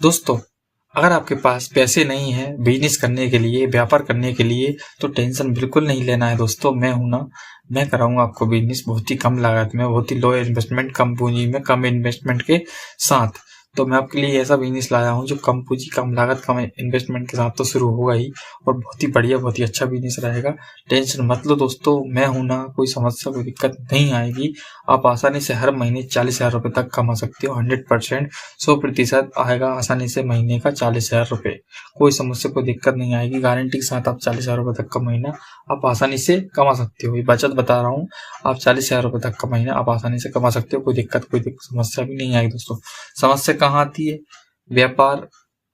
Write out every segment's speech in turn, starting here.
दोस्तों, अगर आपके पास पैसे नहीं है बिजनेस करने के लिए, व्यापार करने के लिए, तो टेंशन बिल्कुल नहीं लेना है दोस्तों। मैं हूं ना, मैं कराऊंगा आपको बिजनेस बहुत ही कम लागत में, बहुत ही लो इन्वेस्टमेंट, कम पूंजी में, कम इन्वेस्टमेंट के साथ। तो मैं आपके लिए ऐसा बिजनेस लाया हूं जो कम पूंजी, कम लागत, कम इन्वेस्टमेंट के साथ तो शुरू होगा ही, और बहुत ही बढ़िया, बहुत ही अच्छा बिजनेस रहेगा। टेंशन मत लो दोस्तों, मैं हूं ना, कोई समस्या, कोई दिक्कत नहीं आएगी। आप आसानी से हर महीने 40,000 रुपए तक कमा सकते हो। 100%, 100% आएगा आसानी से महीने का 40,000 रुपए। कोई समस्या, कोई दिक्कत नहीं आएगी। गारंटी के साथ आप 40,000 रुपए तक का महीना आप आसानी से कमा सकते हो। ये बचत बता रहा हूँ, आप 40,000 रुपए तक का महीना आप आसानी से कमा सकते हो। कोई दिक्कत, कोई समस्या भी नहीं आएगी दोस्तों। समस्या कहाँ आती है? व्यापार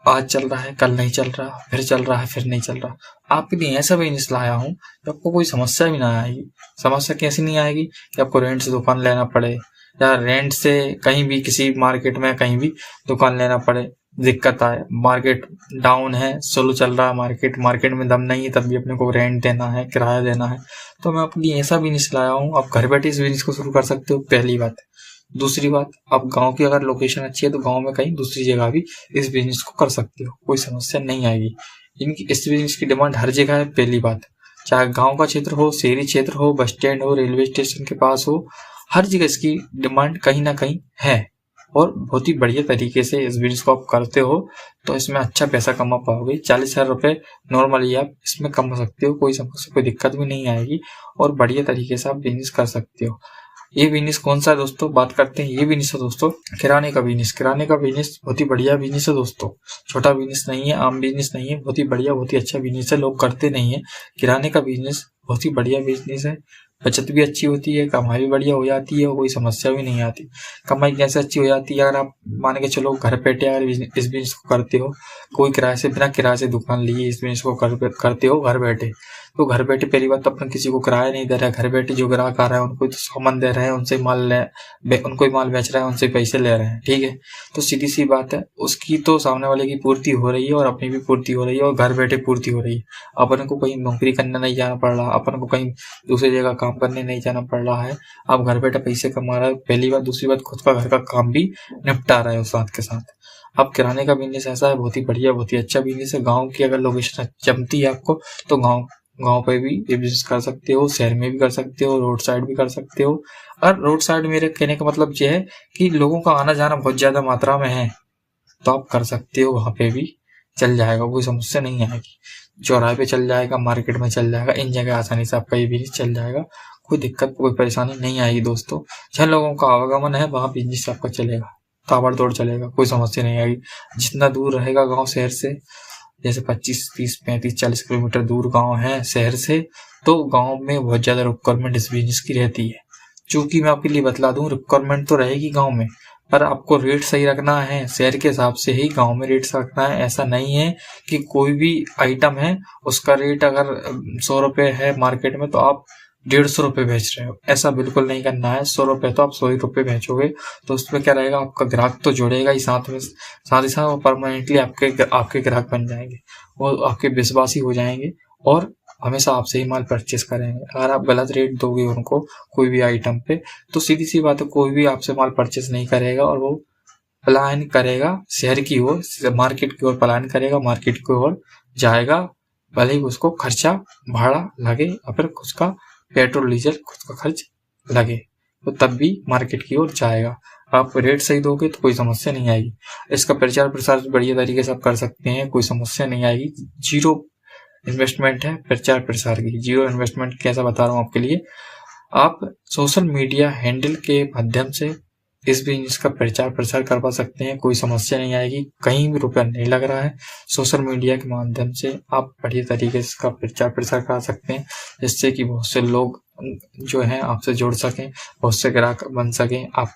आज चल रहा है, कल नहीं चल रहा, फिर चल रहा है, फिर नहीं चल रहा। आपके लिए ऐसा बिजनेस लाया हूँ कि आपको कोई समस्या भी ना आएगी। समस्या कैसी नहीं आएगी कि आपको रेंट से दुकान लेना पड़े, या रेंट से कहीं भी किसी मार्केट में कहीं भी दुकान लेना पड़े, दिक्कत आए। मार्केट डाउन है, स्लो चल रहा है मार्केट में दम नहीं है, तब भी अपने को रेंट देना है, किराया देना है। तो मैं अपनी ऐसा बिजनेस लाया हूँ, आप घर बैठे इस बिजनेस को शुरू कर सकते हो, पहली बात। दूसरी बात, आप गांव की अगर लोकेशन अच्छी है तो गांव में कहीं दूसरी जगह भी इस बिजनेस को कर सकते हो, कोई समस्या नहीं आएगी। इनकी इस बिजनेस की डिमांड हर जगह है, पहली बात। चाहे गांव का क्षेत्र हो, शहरी क्षेत्र हो, बस स्टैंड हो, रेलवे स्टेशन के पास हो, हर जगह इसकी डिमांड कहीं ना कहीं है। और बहुत ही बढ़िया तरीके से इस बिजनेस को आप करते हो तो इसमें अच्छा पैसा कमा पाओगे। 40,000 रुपए नॉर्मली आप इसमें कमा सकते हो, कोई समस्या, कोई दिक्कत भी नहीं आएगी, और बढ़िया तरीके से आप बिजनेस कर सकते हो। ये बिजनेस कौन सा है दोस्तों? बात करते हैं। ये बिजनेस है दोस्तों किराने का बिजनेस। किराने का बिजनेस बहुत ही बढ़िया बिजनेस है दोस्तों। छोटा बिजनेस नहीं है, आम बिजनेस नहीं है, बहुत ही बढ़िया, बहुत ही अच्छा बिजनेस है। लोग करते नहीं है। किराने का बिजनेस बहुत ही बढ़िया बिजनेस है। बचत भी अच्छी होती है, कमाई भी बढ़िया हो जाती है, और कोई समस्या भी नहीं आती। कमाई कैसे अच्छी हो जाती है? अगर आप मान के चलो घर बैठे अगर इस बिजनेस को करते हो, कोई किराए से, बिना किराए से दुकान लिए इस बिजनेस को करते हो घर बैठे, तो घर बैठे पहली बात तो अपन किसी को किराया नहीं दे रहा है। घर बैठे जो ग्राहक आ रहा है उनको तो सामान दे रहे हैं, उनसे उनको ही माल बेच रहे हैं, उनसे पैसे ले रहे हैं, ठीक है। तो सीधी सी बात है, उसकी तो सामने वाले की पूर्ति हो रही है, और अपनी भी पूर्ति हो रही है, और घर बैठे पूर्ति हो रही है। अपन को कहीं नौकरी करने नहीं जाना पड़ रहा, अपन को कहीं दूसरी जगह काम करने नहीं जाना पड़ रहा है। आप घर बैठे पैसे कमा रहे हो, पहली बात। दूसरी बात, खुद का घर का काम भी निपटा रहे हो साथ के साथ। अब किराने का बिजनेस ऐसा है, बहुत ही बढ़िया, बहुत ही अच्छा बिजनेस है। गाँव की अगर लोकेशन जमती है आपको, तो गांव पे भी ये बिजनेस कर सकते हो, शहर में भी कर सकते हो, रोड साइड भी कर सकते हो। और रोड साइड मेरे कहने का मतलब ये है कि लोगों का आना जाना बहुत ज्यादा मात्रा में है, तो आप कर सकते हो, वहां पे भी चल जाएगा, कोई समस्या नहीं आएगी। चौराहे पे चल जाएगा, मार्केट में चल जाएगा, इन जगह आसानी से आपका ये बिजनेस चल जाएगा। कोई दिक्कत, कोई परेशानी नहीं आएगी दोस्तों। जहाँ लोगों का आवागमन है वहां बिजनेस आपका चलेगा, ताबड़तोड़ चलेगा, कोई समस्या नहीं आएगी। जितना दूर रहेगा गाँव शहर से, जैसे 25, 30, 35, 40 किलोमीटर दूर गांव है शहर से, तो गांव में बहुत ज्यादा रिक्वायरमेंट इस बिजनेस की रहती है। चूंकि मैं आपके लिए बतला दूं, रिक्वायरमेंट तो रहेगी गांव में, पर आपको रेट सही रखना है। शहर के हिसाब से ही गांव में रेट रखना है। ऐसा नहीं है कि कोई भी आइटम है उसका रेट अगर 100 रुपए है मार्केट में, तो आप 150 रुपए बेच रहे हो, ऐसा बिल्कुल नहीं करना है। 100 रुपए तो आप 100 ही रुपए बेचोगे, तो उसमें क्या रहेगा, आपका ग्राहक तो जुड़ेगा ही साथ में, साथ ही साथ वो परमानेंटली आपके ग्राहक बन जाएंगे, वो आपके विश्वासी हो जाएंगे, और हमेशा आपसे ही माल परचेस करेंगे। अगर आप गलत रेट दोगे उनको कोई भी आइटम पे, तो सीधी सी बात है, कोई भी आपसे माल परचेस नहीं करेगा, और वो पलायन करेगा शहर की ओर, मार्केट की ओर पलायन करेगा, मार्केट की ओर जाएगा। भले ही उसको खर्चा भाड़ा लगे, या फिर उसका पेट्रोल डीजल खुद का खर्च लगे, तो तब भी मार्केट की ओर जाएगा। आप रेट सही दोगे तो कोई समस्या नहीं आएगी। इसका प्रचार प्रसार बढ़िया तरीके से आप कर सकते हैं, कोई समस्या नहीं आएगी। जीरो इन्वेस्टमेंट है प्रचार प्रसार की, जीरो इन्वेस्टमेंट। कैसा बता रहा हूँ आपके लिए, आप सोशल मीडिया हैंडल के माध्यम से इस बिजनेस का प्रचार प्रसार करवा सकते हैं, कोई समस्या नहीं आएगी, कहीं भी रुपया नहीं लग रहा है। सोशल मीडिया के माध्यम से आप बढ़िया तरीके से इसका प्रचार प्रसार कर सकते हैं, जिससे कि बहुत से लोग जो हैं आपसे जुड़ सकें, बहुत से ग्राहक बन सकें। आप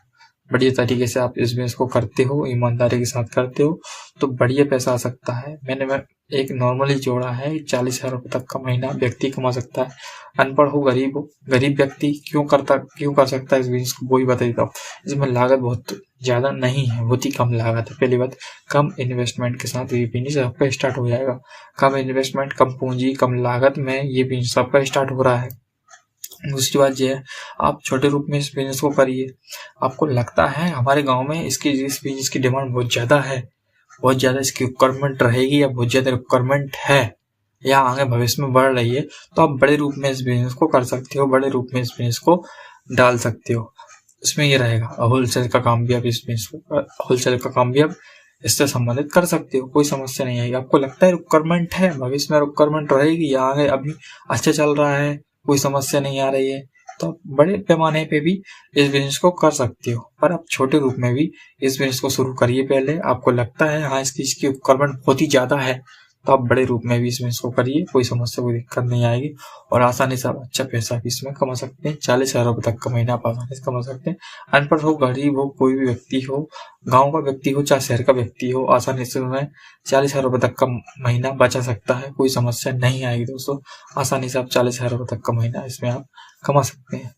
बढ़िया तरीके से आप इस बिजनेस को करते हो, ईमानदारी के साथ करते हो, तो बढ़िया पैसा आ सकता है। मैंने एक नॉर्मली जोड़ा है, 40,000 रुपए तक का महीना व्यक्ति कमा सकता है। अनपढ़ हो, गरीब व्यक्ति क्यों कर सकता है इस बिजनेस को, वही बता देता हूँ। इसमें लागत बहुत ज्यादा नहीं है, बहुत ही कम लागत है। पहली बात, कम इन्वेस्टमेंट के साथ ये बिजनेस आपका स्टार्ट हो जाएगा। कम इन्वेस्टमेंट, कम पूंजी, कम लागत में ये बिजनेस आपका स्टार्ट हो रहा है। दूसरी बात यह है, आप छोटे रूप में इस बिजनेस को करिए। आपको लगता है हमारे गांव में इस बिजनेस की डिमांड बहुत ज्यादा है, बहुत ज़्यादा इसकी रिक्वायरमेंट रहेगी या बहुत ज़्यादा रिक्वायरमेंट है या आगे भविष्य में बढ़ रही है, तो आप बड़े रूप में इस बिजनेस को कर सकते हो, बड़े रूप में इस बिजनेस को डाल सकते हो। इसमें ये रहेगा होलसेल का काम भी आप इस बिजनेस को होलसेल का काम भी आप इससे संबंधित कर सकते हो, कोई समस्या नहीं आएगी। आपको लगता है रिक्वायरमेंट है, भविष्य में रिक्वायरमेंट रहेगी या आगे अभी अच्छा चल रहा है, कोई समस्या नहीं आ रही है, तो आप बड़े पैमाने पे भी इस बिजनेस को कर सकते हो। पर आप छोटे रूप में भी इस बिजनेस को शुरू करिए पहले। आपको लगता है हाँ इसकी रिक्वायरमेंट बहुत ही ज़्यादा है, तो आप बड़े रूप में भी इसमें इसको करिए, कोई समस्या कोई दिक्कत नहीं आएगी और आसानी से आप अच्छा पैसा भी इसमें कमा सकते हैं। 40,000 रुपये तक का महीना आप आसानी से कमा सकते हैं। अनपढ़ हो, गरीब हो, कोई भी व्यक्ति हो, गांव का व्यक्ति हो चाहे शहर का व्यक्ति हो, आसानी से उसमें 40,000 रुपये तक का महीना बचा सकता है, कोई समस्या नहीं आएगी दोस्तों। आसानी से आप 40,000 रुपये तक का महीना इसमें आप कमा सकते हैं।